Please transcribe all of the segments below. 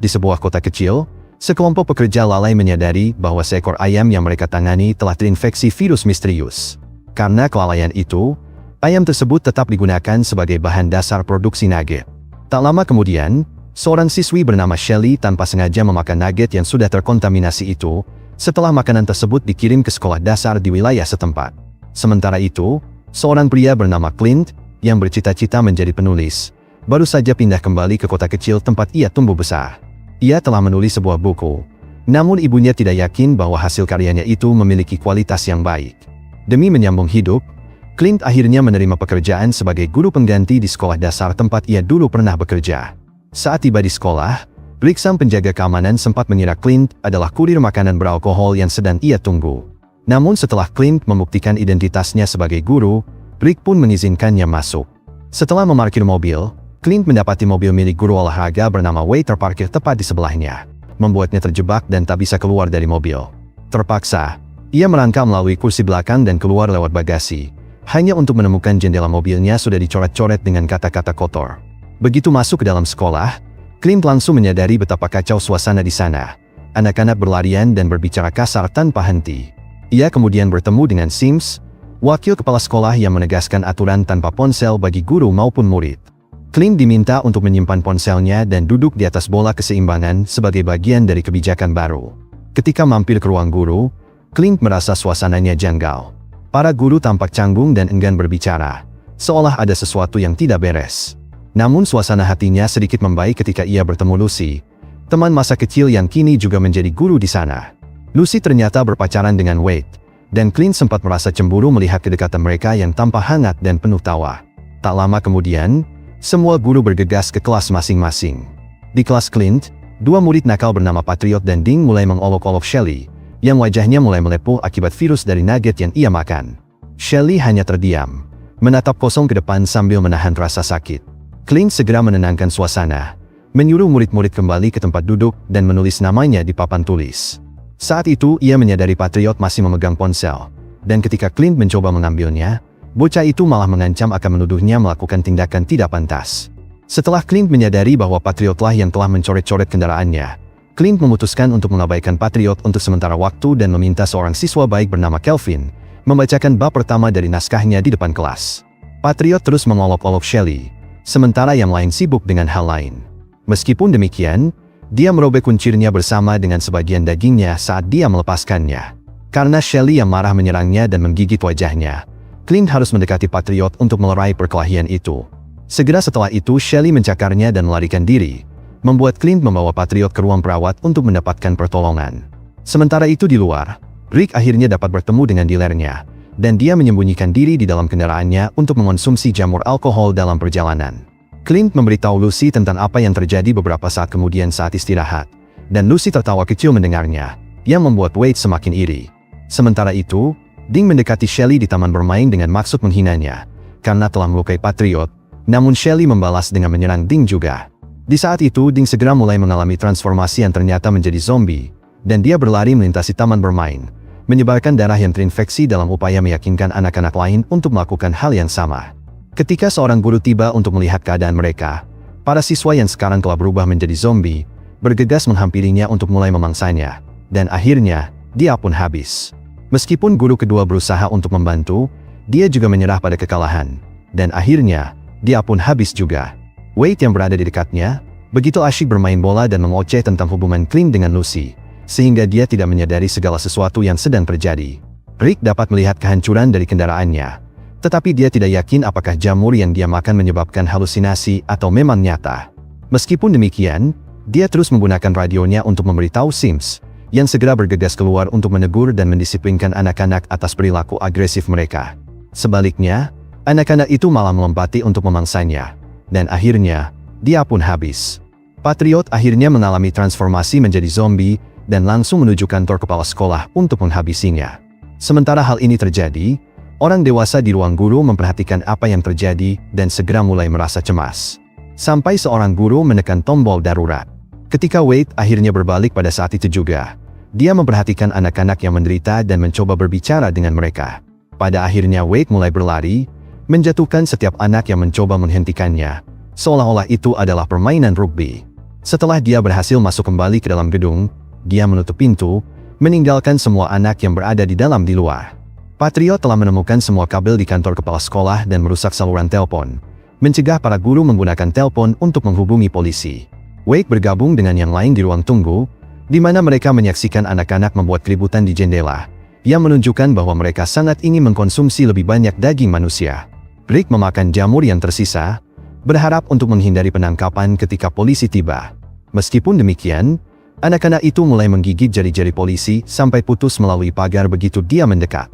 Di sebuah kota kecil, sekelompok pekerja lalai menyadari bahwa seekor ayam yang mereka tangani telah terinfeksi virus misterius. Karena kelalaian itu, ayam tersebut tetap digunakan sebagai bahan dasar produksi nugget. Tak lama kemudian, seorang siswi bernama Shelley tanpa sengaja memakan nugget yang sudah terkontaminasi itu, setelah makanan tersebut dikirim ke sekolah dasar di wilayah setempat. Sementara itu, seorang pria bernama Clint, yang bercita-cita menjadi penulis, baru saja pindah kembali ke kota kecil tempat ia tumbuh besar. Ia telah menulis sebuah buku, namun ibunya tidak yakin bahwa hasil karyanya itu memiliki kualitas yang baik. Demi menyambung hidup, Clint akhirnya menerima pekerjaan sebagai guru pengganti di sekolah dasar tempat ia dulu pernah bekerja. Saat tiba di sekolah, Rick sang penjaga keamanan sempat mengira Clint adalah kurir makanan beralkohol yang sedang ia tunggu. Namun setelah Clint membuktikan identitasnya sebagai guru, Rick pun mengizinkannya masuk. Setelah memarkir mobil, Clint mendapati mobil milik guru olahraga bernama Wade terparkir tepat di sebelahnya, membuatnya terjebak dan tak bisa keluar dari mobil. Terpaksa, ia merangkak melalui kursi belakang dan keluar lewat bagasi, hanya untuk menemukan jendela mobilnya sudah dicoret-coret dengan kata-kata kotor. Begitu masuk ke dalam sekolah, Clint langsung menyadari betapa kacau suasana di sana. Anak-anak berlarian dan berbicara kasar tanpa henti. Ia kemudian bertemu dengan Sims, wakil kepala sekolah yang menegaskan aturan tanpa ponsel bagi guru maupun murid. Clint diminta untuk menyimpan ponselnya dan duduk di atas bola keseimbangan sebagai bagian dari kebijakan baru. Ketika mampir ke ruang guru, Clint merasa suasananya janggal. Para guru tampak canggung dan enggan berbicara, seolah ada sesuatu yang tidak beres. Namun suasana hatinya sedikit membaik ketika ia bertemu Lucy, teman masa kecil yang kini juga menjadi guru di sana. Lucy ternyata berpacaran dengan Wade, dan Clint sempat merasa cemburu melihat kedekatan mereka yang tampak hangat dan penuh tawa. Tak lama kemudian, semua guru bergegas ke kelas masing-masing. Di kelas Clint, dua murid nakal bernama Patriot dan Ding mulai mengolok-olok Shelley, yang wajahnya mulai melepuh akibat virus dari nugget yang ia makan. Shelley hanya terdiam, menatap kosong ke depan sambil menahan rasa sakit. Clint segera menenangkan suasana, menyuruh murid-murid kembali ke tempat duduk dan menulis namanya di papan tulis. Saat itu ia menyadari Patriot masih memegang ponsel, dan ketika Clint mencoba mengambilnya, bocah itu malah mengancam akan menuduhnya melakukan tindakan tidak pantas. Setelah Clint menyadari bahwa Patriotlah yang telah mencoret-coret kendaraannya, Clint memutuskan untuk mengabaikan Patriot untuk sementara waktu dan meminta seorang siswa baik bernama Kelvin membacakan bab pertama dari naskahnya di depan kelas. Patriot terus mengolok-olok Shelley, sementara yang lain sibuk dengan hal lain. Meskipun demikian, dia merobek kuncirnya bersama dengan sebagian dagingnya saat dia melepaskannya. Karena Shelley yang marah menyerangnya dan menggigit wajahnya, Clint harus mendekati Patriot untuk melerai perkelahian itu. Segera setelah itu Shelley mencakarnya dan melarikan diri, membuat Clint membawa Patriot ke ruang perawat untuk mendapatkan pertolongan. Sementara itu di luar, Rick akhirnya dapat bertemu dengan dealernya, dan dia menyembunyikan diri di dalam kendaraannya untuk mengonsumsi jamur alkohol dalam perjalanan. Clint memberitahu Lucy tentang apa yang terjadi beberapa saat kemudian saat istirahat, dan Lucy tertawa kecil mendengarnya, yang membuat Wade semakin iri. Sementara itu, Ding mendekati Shelley di taman bermain dengan maksud menghinanya, karena telah melukai Patriot, namun Shelley membalas dengan menyerang Ding juga. Di saat itu Ding segera mulai mengalami transformasi yang ternyata menjadi zombie, dan dia berlari melintasi taman bermain, menyebarkan darah yang terinfeksi dalam upaya meyakinkan anak-anak lain untuk melakukan hal yang sama. Ketika seorang guru tiba untuk melihat keadaan mereka, para siswa yang sekarang telah berubah menjadi zombie, bergegas menghampirinya untuk mulai memangsanya, dan akhirnya, dia pun habis. Meskipun guru kedua berusaha untuk membantu, dia juga menyerah pada kekalahan, dan akhirnya, dia pun habis juga. Wade yang berada di dekatnya, begitu asyik bermain bola dan mengoceh tentang hubungan Clint dengan Lucy, sehingga dia tidak menyadari segala sesuatu yang sedang terjadi. Rick dapat melihat kehancuran dari kendaraannya, tetapi dia tidak yakin apakah jamur yang dia makan menyebabkan halusinasi atau memang nyata. Meskipun demikian, dia terus menggunakan radionya untuk memberitahu Sims, yang segera bergegas keluar untuk menegur dan mendisiplinkan anak-anak atas perilaku agresif mereka. Sebaliknya, anak-anak itu malah melompati untuk memangsanya. Dan akhirnya, dia pun habis. Patriot akhirnya mengalami transformasi menjadi zombie dan langsung menuju kantor kepala sekolah untuk menghabisinya. Sementara hal ini terjadi, orang dewasa di ruang guru memperhatikan apa yang terjadi dan segera mulai merasa cemas. Sampai seorang guru menekan tombol darurat. Ketika Wade akhirnya berbalik pada saat itu juga, dia memperhatikan anak-anak yang menderita dan mencoba berbicara dengan mereka. Pada akhirnya Wade mulai berlari, menjatuhkan setiap anak yang mencoba menghentikannya, seolah-olah itu adalah permainan rugby. Setelah dia berhasil masuk kembali ke dalam gedung, dia menutup pintu, meninggalkan semua anak yang berada di dalam di luar. Patriot telah menemukan semua kabel di kantor kepala sekolah dan merusak saluran telepon, mencegah para guru menggunakan telepon untuk menghubungi polisi. Wade bergabung dengan yang lain di ruang tunggu, di mana mereka menyaksikan anak-anak membuat keributan di jendela, yang menunjukkan bahwa mereka sangat ingin mengkonsumsi lebih banyak daging manusia. Rick memakan jamur yang tersisa, berharap untuk menghindari penangkapan ketika polisi tiba. Meskipun demikian, anak-anak itu mulai menggigit jari-jari polisi sampai putus melalui pagar begitu dia mendekat.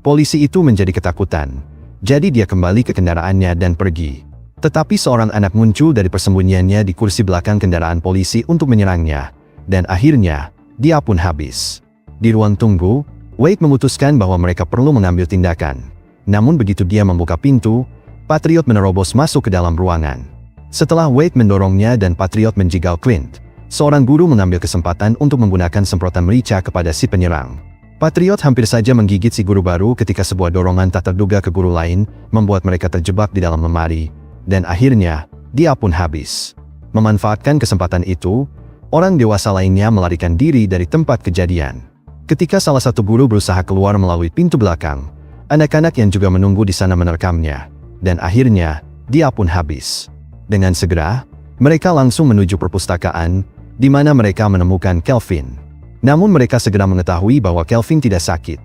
Polisi itu menjadi ketakutan, jadi dia kembali ke kendaraannya dan pergi. Tetapi seorang anak muncul dari persembunyiannya di kursi belakang kendaraan polisi untuk menyerangnya, dan akhirnya, dia pun habis. Di ruang tunggu, Wade memutuskan bahwa mereka perlu mengambil tindakan. Namun begitu dia membuka pintu, Patriot menerobos masuk ke dalam ruangan. Setelah Wade mendorongnya dan Patriot menjegal Clint, seorang guru mengambil kesempatan untuk menggunakan semprotan merica kepada si penyerang. Patriot hampir saja menggigit si guru baru ketika sebuah dorongan tak terduga ke guru lain membuat mereka terjebak di dalam lemari, dan akhirnya, dia pun habis. Memanfaatkan kesempatan itu, orang dewasa lainnya melarikan diri dari tempat kejadian. Ketika salah satu guru berusaha keluar melalui pintu belakang, anak-anak yang juga menunggu di sana menerkamnya, dan akhirnya, dia pun habis. Dengan segera, mereka langsung menuju perpustakaan, di mana mereka menemukan Kelvin. Namun mereka segera mengetahui bahwa Kelvin tidak sakit,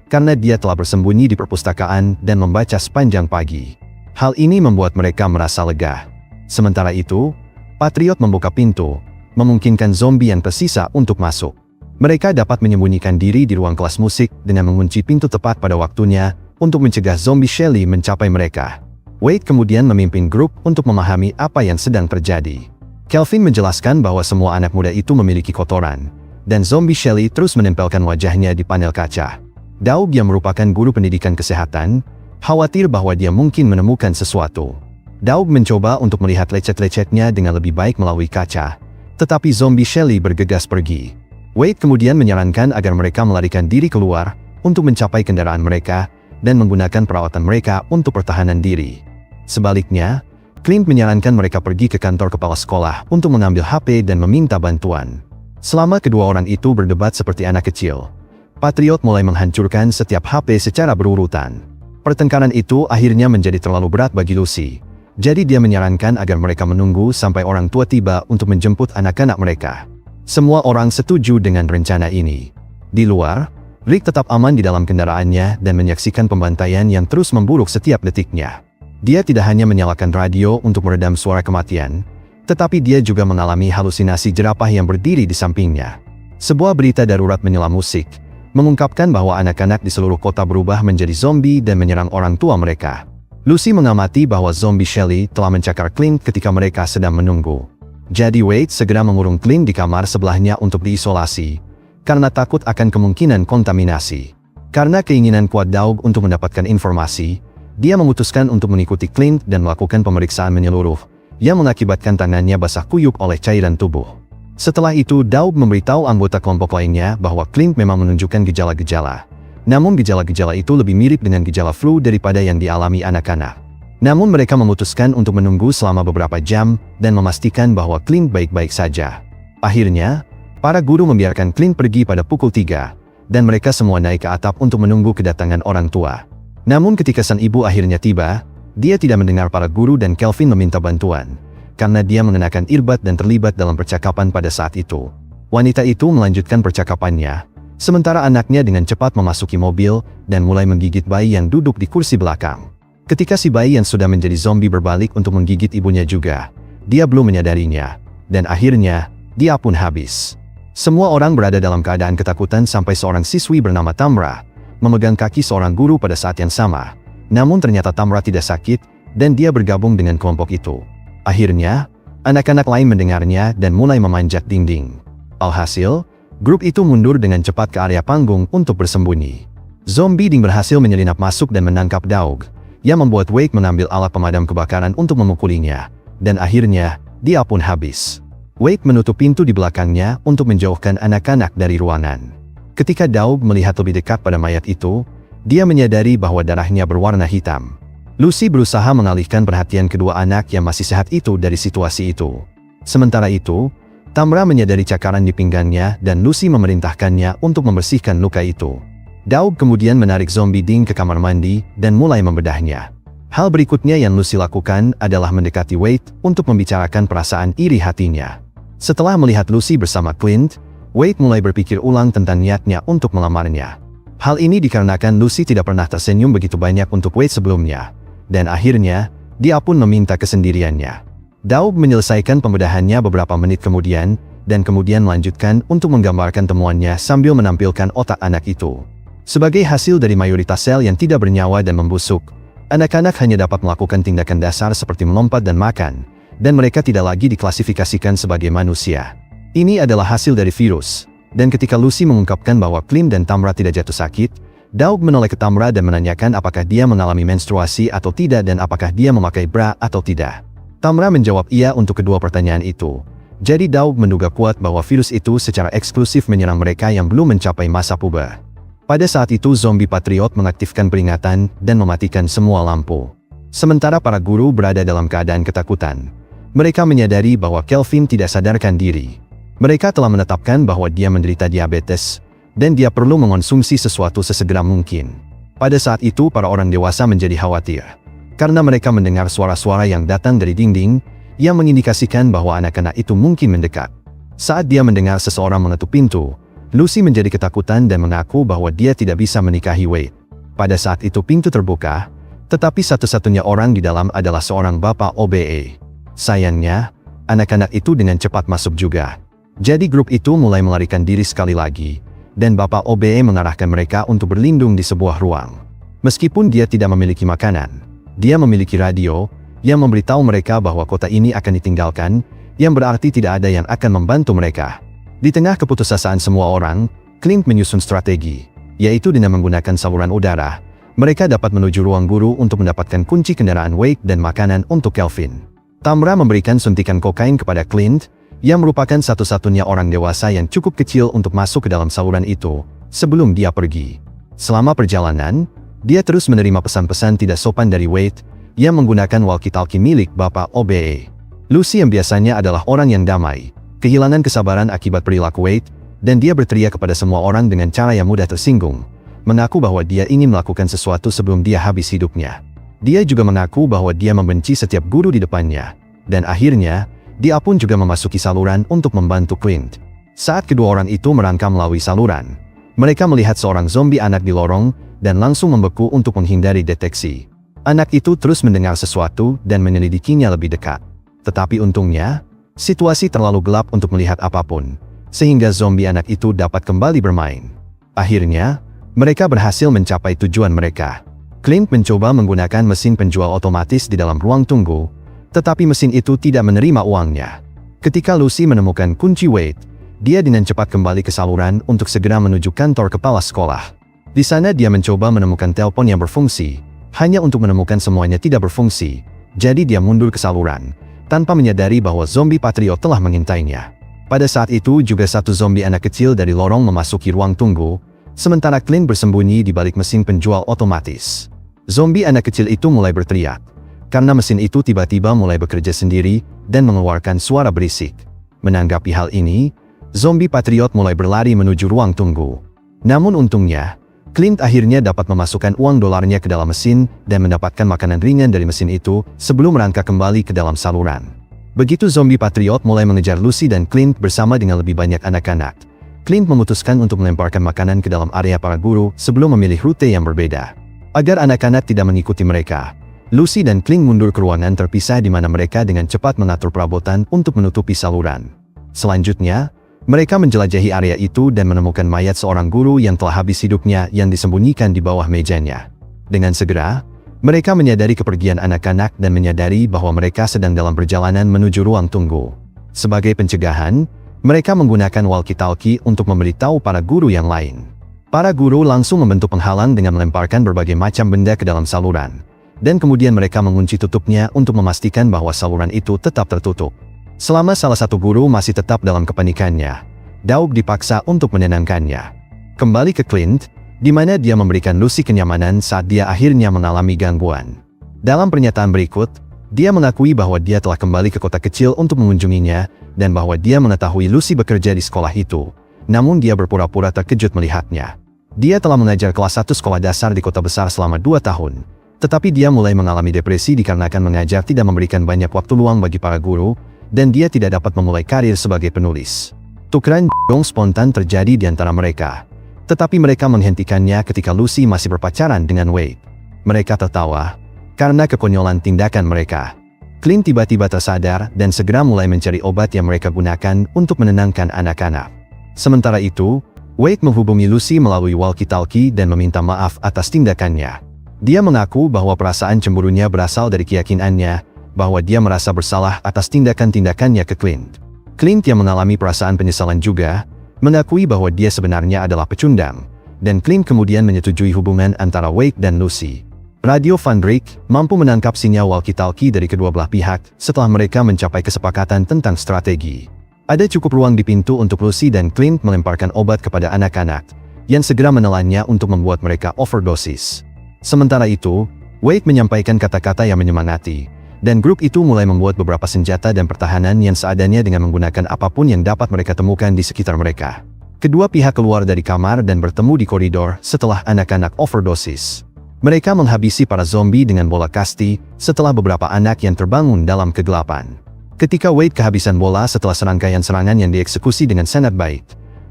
karena dia telah bersembunyi di perpustakaan dan membaca sepanjang pagi. Hal ini membuat mereka merasa lega. Sementara itu, Patriot membuka pintu, memungkinkan zombie yang tersisa untuk masuk. Mereka dapat menyembunyikan diri di ruang kelas musik dengan mengunci pintu tepat pada waktunya untuk mencegah zombie Shelly mencapai mereka. Wade kemudian memimpin grup untuk memahami apa yang sedang terjadi. Kelvin menjelaskan bahwa semua anak muda itu memiliki kotoran, dan zombie Shelly terus menempelkan wajahnya di panel kaca. Daub yang merupakan guru pendidikan kesehatan, khawatir bahwa dia mungkin menemukan sesuatu. Daub mencoba untuk melihat lecet-lecetnya dengan lebih baik melalui kaca, tetapi zombie Shelly bergegas pergi. Wade kemudian menyarankan agar mereka melarikan diri keluar untuk mencapai kendaraan mereka dan menggunakan perawatan mereka untuk pertahanan diri. Sebaliknya, Clint menyarankan mereka pergi ke kantor kepala sekolah untuk mengambil HP dan meminta bantuan. Selama kedua orang itu berdebat seperti anak kecil, Patriot mulai menghancurkan setiap HP secara berurutan. Pertengkaran itu akhirnya menjadi terlalu berat bagi Lucy, jadi dia menyarankan agar mereka menunggu sampai orang tua tiba untuk menjemput anak-anak mereka. Semua orang setuju dengan rencana ini. Di luar, Rick tetap aman di dalam kendaraannya dan menyaksikan pembantaian yang terus memburuk setiap detiknya. Dia tidak hanya menyalakan radio untuk meredam suara kematian, tetapi dia juga mengalami halusinasi jerapah yang berdiri di sampingnya. Sebuah berita darurat menyela musik, mengungkapkan bahwa anak-anak di seluruh kota berubah menjadi zombie dan menyerang orang tua mereka. Lucy mengamati bahwa zombie Shelly telah mencakar Clint ketika mereka sedang menunggu. Jadi Wade segera mengurung Clint di kamar sebelahnya untuk diisolasi, karena takut akan kemungkinan kontaminasi. Karena keinginan kuat Daub untuk mendapatkan informasi, dia memutuskan untuk mengikuti Clint dan melakukan pemeriksaan menyeluruh, yang mengakibatkan tangannya basah kuyup oleh cairan tubuh. Setelah itu Daub memberitahu anggota kelompok lainnya bahwa Clint memang menunjukkan gejala-gejala. Namun gejala-gejala itu lebih mirip dengan gejala flu daripada yang dialami anak-anak. Namun mereka memutuskan untuk menunggu selama beberapa jam dan memastikan bahwa Clint baik-baik saja. Akhirnya, para guru membiarkan Clint pergi pada pukul 3, dan mereka semua naik ke atap untuk menunggu kedatangan orang tua. Namun ketika sang ibu akhirnya tiba, dia tidak mendengar para guru dan Kelvin meminta bantuan, karena dia mengenakan earbud dan terlibat dalam percakapan pada saat itu. Wanita itu melanjutkan percakapannya, sementara anaknya dengan cepat memasuki mobil dan mulai menggigit bayi yang duduk di kursi belakang. Ketika si bayi yang sudah menjadi zombie berbalik untuk menggigit ibunya juga, dia belum menyadarinya, dan akhirnya, dia pun habis. Semua orang berada dalam keadaan ketakutan sampai seorang siswi bernama Tamra memegang kaki seorang guru pada saat yang sama. Namun ternyata Tamra tidak sakit, dan dia bergabung dengan kelompok itu. Akhirnya, anak-anak lain mendengarnya dan mulai memanjat dinding. Alhasil, grup itu mundur dengan cepat ke area panggung untuk bersembunyi. Zombie Ding berhasil menyelinap masuk dan menangkap Daug, yang membuat Wade mengambil alat pemadam kebakaran untuk memukulinya, dan akhirnya, dia pun habis. Wade menutup pintu di belakangnya untuk menjauhkan anak-anak dari ruangan. Ketika Daug melihat lebih dekat pada mayat itu, dia menyadari bahwa darahnya berwarna hitam. Lucy berusaha mengalihkan perhatian kedua anak yang masih sehat itu dari situasi itu. Sementara itu, Tamra menyadari cakaran di pinggangnya dan Lucy memerintahkannya untuk membersihkan luka itu. Daub kemudian menarik zombie Ding ke kamar mandi dan mulai membedahnya. Hal berikutnya yang Lucy lakukan adalah mendekati Wade untuk membicarakan perasaan iri hatinya. Setelah melihat Lucy bersama Clint, Wade mulai berpikir ulang tentang niatnya untuk melamarnya. Hal ini dikarenakan Lucy tidak pernah tersenyum begitu banyak untuk Wade sebelumnya. Dan akhirnya, dia pun meminta kesendiriannya. Daub menyelesaikan pembedahannya beberapa menit kemudian, dan kemudian melanjutkan untuk menggambarkan temuannya sambil menampilkan otak anak itu. Sebagai hasil dari mayoritas sel yang tidak bernyawa dan membusuk, anak-anak hanya dapat melakukan tindakan dasar seperti melompat dan makan, dan mereka tidak lagi diklasifikasikan sebagai manusia. Ini adalah hasil dari virus, dan ketika Lucy mengungkapkan bahwa Clint dan Tamra tidak jatuh sakit, Daub menoleh ke Tamra dan menanyakan apakah dia mengalami menstruasi atau tidak dan apakah dia memakai bra atau tidak. Tamra menjawab iya untuk kedua pertanyaan itu. Jadi Daub menduga kuat bahwa virus itu secara eksklusif menyerang mereka yang belum mencapai masa puber. Pada saat itu zombie Patriot mengaktifkan peringatan dan mematikan semua lampu. Sementara para guru berada dalam keadaan ketakutan. Mereka menyadari bahwa Kelvin tidak sadarkan diri. Mereka telah menetapkan bahwa dia menderita diabetes, dan dia perlu mengonsumsi sesuatu sesegera mungkin. Pada saat itu para orang dewasa menjadi khawatir. Karena mereka mendengar suara-suara yang datang dari dinding, yang mengindikasikan bahwa anak-anak itu mungkin mendekat. Saat dia mendengar seseorang mengetuk pintu, Lucy menjadi ketakutan dan mengaku bahwa dia tidak bisa menikahi Wade. Pada saat itu pintu terbuka, tetapi satu-satunya orang di dalam adalah seorang bapak OBE. Sayangnya, anak-anak itu dengan cepat masuk juga. Jadi grup itu mulai melarikan diri sekali lagi, dan bapak OBE mengarahkan mereka untuk berlindung di sebuah ruang. Meskipun dia tidak memiliki makanan, dia memiliki radio, yang memberitahu mereka bahwa kota ini akan ditinggalkan, yang berarti tidak ada yang akan membantu mereka. Di tengah keputusasaan semua orang, Clint menyusun strategi, yaitu dengan menggunakan saluran udara. Mereka dapat menuju ruang guru untuk mendapatkan kunci kendaraan Wade dan makanan untuk Kelvin. Tamra memberikan suntikan kokain kepada Clint, yang merupakan satu-satunya orang dewasa yang cukup kecil untuk masuk ke dalam saluran itu, sebelum dia pergi. Selama perjalanan, dia terus menerima pesan-pesan tidak sopan dari Wade, yang menggunakan walkie-talkie milik bapak OBE. Lucy yang biasanya adalah orang yang damai, kehilangan kesabaran akibat perilaku Wade, dan dia berteriak kepada semua orang dengan cara yang mudah tersinggung, mengaku bahwa dia ingin melakukan sesuatu sebelum dia habis hidupnya. Dia juga mengaku bahwa dia membenci setiap guru di depannya, dan akhirnya, dia pun juga memasuki saluran untuk membantu Clint. Saat kedua orang itu merangkak melalui saluran, mereka melihat seorang zombie anak di lorong, dan langsung membeku untuk menghindari deteksi. Anak itu terus mendengar sesuatu dan menyelidikinya lebih dekat. Tetapi untungnya, situasi terlalu gelap untuk melihat apapun, sehingga zombie anak itu dapat kembali bermain. Akhirnya, mereka berhasil mencapai tujuan mereka. Clint mencoba menggunakan mesin penjual otomatis di dalam ruang tunggu, tetapi mesin itu tidak menerima uangnya. Ketika Lucy menemukan kunci Wade, dia dengan cepat kembali ke saluran untuk segera menuju kantor kepala sekolah. Di sana dia mencoba menemukan telepon yang berfungsi, hanya untuk menemukan semuanya tidak berfungsi. Jadi dia mundur ke saluran, tanpa menyadari bahwa zombie Patriot telah mengintainya. Pada saat itu juga satu zombie anak kecil dari lorong memasuki ruang tunggu, sementara Clint bersembunyi di balik mesin penjual otomatis. Zombie anak kecil itu mulai berteriak, karena mesin itu tiba-tiba mulai bekerja sendiri dan mengeluarkan suara berisik. Menanggapi hal ini, zombie Patriot mulai berlari menuju ruang tunggu. Namun untungnya, Clint akhirnya dapat memasukkan uang dolarnya ke dalam mesin dan mendapatkan makanan ringan dari mesin itu sebelum merangkak kembali ke dalam saluran. Begitu zombie Patriot mulai mengejar Lucy dan Clint bersama dengan lebih banyak anak-anak, Clint memutuskan untuk melemparkan makanan ke dalam area para guru sebelum memilih rute yang berbeda. Agar anak-anak tidak mengikuti mereka, Lucy dan Clint mundur ke ruangan terpisah di mana mereka dengan cepat mengatur perabotan untuk menutupi saluran. Selanjutnya, mereka menjelajahi area itu dan menemukan mayat seorang guru yang telah habis hidupnya yang disembunyikan di bawah mejanya. Dengan segera, mereka menyadari kepergian anak-anak dan menyadari bahwa mereka sedang dalam perjalanan menuju ruang tunggu. Sebagai pencegahan, mereka menggunakan walkie-talkie untuk memberitahu para guru yang lain. Para guru langsung membentuk penghalang dengan melemparkan berbagai macam benda ke dalam saluran. Dan kemudian mereka mengunci tutupnya untuk memastikan bahwa saluran itu tetap tertutup. Selama salah satu guru masih tetap dalam kepanikannya, Daub dipaksa untuk menenangkannya. Kembali ke Clint, di mana dia memberikan Lucy kenyamanan saat dia akhirnya mengalami gangguan. Dalam pernyataan berikut, dia mengakui bahwa dia telah kembali ke kota kecil untuk mengunjunginya, dan bahwa dia mengetahui Lucy bekerja di sekolah itu. Namun dia berpura-pura terkejut melihatnya. Dia telah mengajar kelas 1 sekolah dasar di kota besar selama 2 tahun. Tetapi dia mulai mengalami depresi dikarenakan mengajar tidak memberikan banyak waktu luang bagi para guru, dan dia tidak dapat memulai karir sebagai penulis. Tukeran jong spontan terjadi di antara mereka. Tetapi mereka menghentikannya ketika Lucy masih berpacaran dengan Wade. Mereka tertawa karena kekonyolan tindakan mereka. Clint tiba-tiba tersadar dan segera mulai mencari obat yang mereka gunakan untuk menenangkan anak-anak. Sementara itu, Wade menghubungi Lucy melalui walkie-talkie dan meminta maaf atas tindakannya. Dia mengaku bahwa perasaan cemburunya berasal dari keyakinannya bahwa dia merasa bersalah atas tindakan-tindakannya ke Clint. Clint yang mengalami perasaan penyesalan juga, mengakui bahwa dia sebenarnya adalah pecundang, dan Clint kemudian menyetujui hubungan antara Wade dan Lucy. Radio Van Dyke mampu menangkap sinyal walkie-talkie dari kedua belah pihak setelah mereka mencapai kesepakatan tentang strategi. Ada cukup ruang di pintu untuk Lucy dan Clint melemparkan obat kepada anak-anak, yang segera menelannya untuk membuat mereka overdosis. Sementara itu, Wade menyampaikan kata-kata yang menyemangati, dan grup itu mulai membuat beberapa senjata dan pertahanan yang seadanya dengan menggunakan apapun yang dapat mereka temukan di sekitar mereka. Kedua pihak keluar dari kamar dan bertemu di koridor setelah anak-anak overdosis. Mereka menghabisi para zombie dengan bola kasti setelah beberapa anak yang terbangun dalam kegelapan. Ketika Wade kehabisan bola setelah serangkaian serangan yang dieksekusi dengan sangat baik,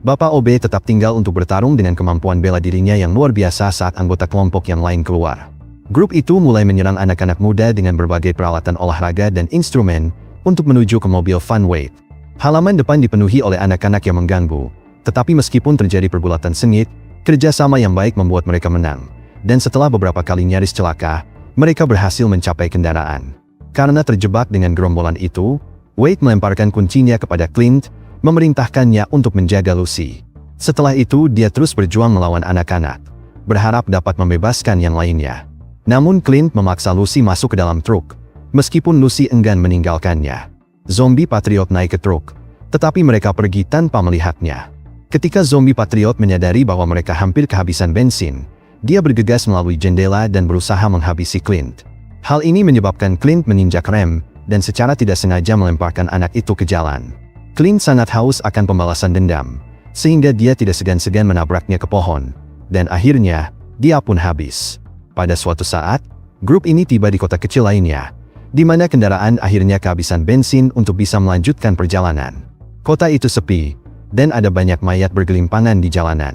Bapak OB tetap tinggal untuk bertarung dengan kemampuan bela dirinya yang luar biasa saat anggota kelompok yang lain keluar. Grup itu mulai menyerang anak-anak muda dengan berbagai peralatan olahraga dan instrumen untuk menuju ke mobil Van Wade. Halaman depan dipenuhi oleh anak-anak yang mengganggu, tetapi meskipun terjadi pergulatan sengit, kerjasama yang baik membuat mereka menang. Dan setelah beberapa kali nyaris celaka, mereka berhasil mencapai kendaraan. Karena terjebak dengan gerombolan itu, Wade melemparkan kuncinya kepada Clint, memerintahkannya untuk menjaga Lucy. Setelah itu dia terus berjuang melawan anak-anak, berharap dapat membebaskan yang lainnya. Namun Clint memaksa Lucy masuk ke dalam truk, meskipun Lucy enggan meninggalkannya. Zombie Patriot naik ke truk, tetapi mereka pergi tanpa melihatnya. Ketika Zombie Patriot menyadari bahwa mereka hampir kehabisan bensin, dia bergegas melalui jendela dan berusaha menghabisi Clint. Hal ini menyebabkan Clint menginjak rem, dan secara tidak sengaja melemparkan anak itu ke jalan. Clint sangat haus akan pembalasan dendam, sehingga dia tidak segan-segan menabraknya ke pohon, dan akhirnya, dia pun habis. Pada suatu saat, grup ini tiba di kota kecil lainnya, di mana kendaraan akhirnya kehabisan bensin untuk bisa melanjutkan perjalanan. Kota itu sepi, dan ada banyak mayat bergelimpangan di jalanan.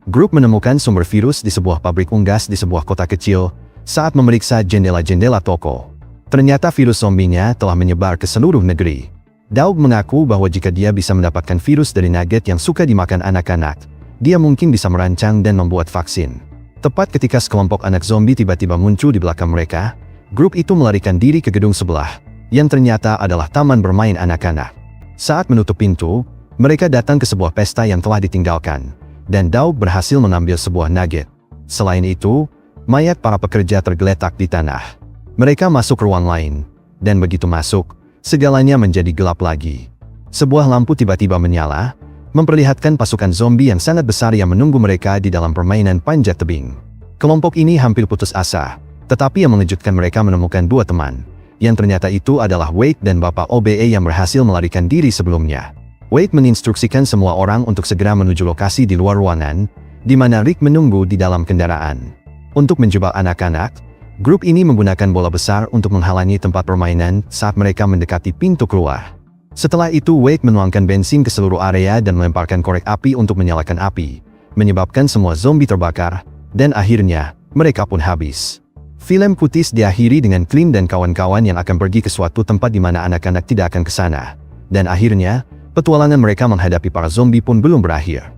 Grup menemukan sumber virus di sebuah pabrik unggas di sebuah kota kecil, saat memeriksa jendela-jendela toko. Ternyata virus zombinya telah menyebar ke seluruh negeri. Daug mengaku bahwa jika dia bisa mendapatkan virus dari nugget yang suka dimakan anak-anak, dia mungkin bisa merancang dan membuat vaksin. Tepat ketika sekelompok anak zombie tiba-tiba muncul di belakang mereka, grup itu melarikan diri ke gedung sebelah, yang ternyata adalah taman bermain anak-anak. Saat menutup pintu, mereka datang ke sebuah pesta yang telah ditinggalkan, dan Daug berhasil mengambil sebuah nugget. Selain itu, mayat para pekerja tergeletak di tanah. Mereka masuk ruang lain, dan begitu masuk, segalanya menjadi gelap lagi. Sebuah lampu tiba-tiba menyala, memperlihatkan pasukan zombie yang sangat besar yang menunggu mereka di dalam permainan panjat tebing. Kelompok ini hampir putus asa, tetapi yang mengejutkan mereka menemukan dua teman, yang ternyata itu adalah Wade dan Bapak OBE yang berhasil melarikan diri sebelumnya. Wade menginstruksikan semua orang untuk segera menuju lokasi di luar ruangan, di mana Rick menunggu di dalam kendaraan. Untuk menjebak anak-anak, grup ini menggunakan bola besar untuk menghalangi tempat permainan saat mereka mendekati pintu keluar. Setelah itu Wade menuangkan bensin ke seluruh area dan melemparkan korek api untuk menyalakan api, menyebabkan semua zombie terbakar, dan akhirnya, mereka pun habis. Film Kutis diakhiri dengan Clint dan kawan-kawan yang akan pergi ke suatu tempat di mana anak-anak tidak akan ke sana. Dan akhirnya, petualangan mereka menghadapi para zombie pun belum berakhir.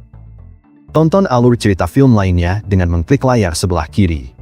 Tonton alur cerita film lainnya dengan mengklik layar sebelah kiri.